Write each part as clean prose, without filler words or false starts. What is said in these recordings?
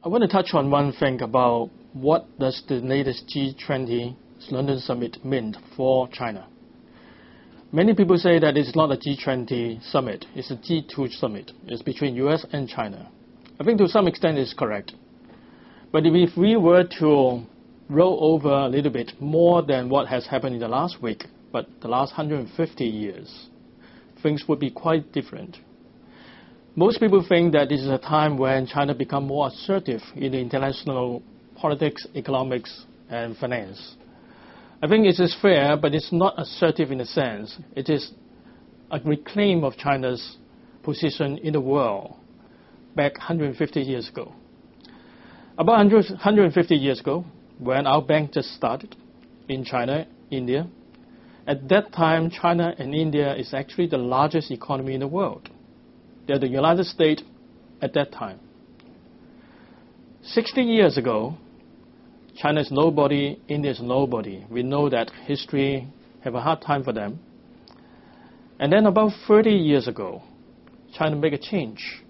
I want to touch on one thing about what does the latest G20 London Summit mean for China. Many people say that it's not a G20 summit, it's a G2 summit. It's between US and China. I think to some extent it's correct. But if we were to roll over a little bit more than what has happened in the last week, but the last 150 years, things would be quite different. Most people think that this is a time when China becomes more assertive in the international politics, economics, and finance. I think it is fair, but it's not assertive in a sense. It is a reclaim of China's position in the world back 150 years ago. About 150 years ago, when our bank just started in China, India, at that time, China and India is actually the largest economy in the world. They're the United States at that time. 60 years ago, China is nobody, India is nobody. We know that history have a hard time for them. And then about 30 years ago, China made a change.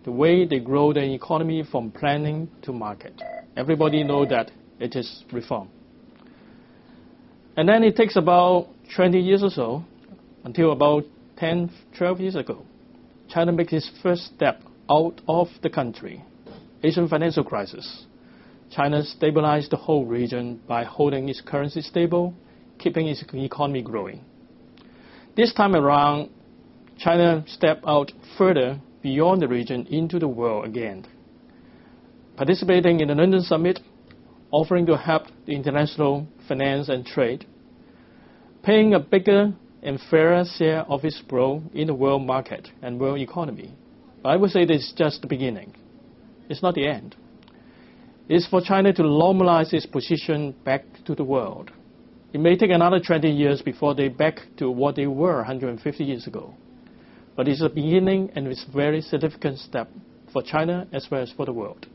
The way they grow their economy from planning to market. Everybody knows that it is reform. And then it takes about 20 years or so, until about 10, 12 years ago, China makes its first step out of the country. Asian financial crisis. China stabilized the whole region by holding its currency stable, keeping its economy growing. This time around, China stepped out further beyond the region into the world again, participating in the London Summit, offering to help the international finance and trade, paying a bigger and fairer share of its role in the world market and world economy. But I would say this is just the beginning. It's not the end. It's for China to normalize its position back to the world. It may take another 20 years before they're back to what they were 150 years ago. But it's a beginning and it's a very significant step for China as well as for the world.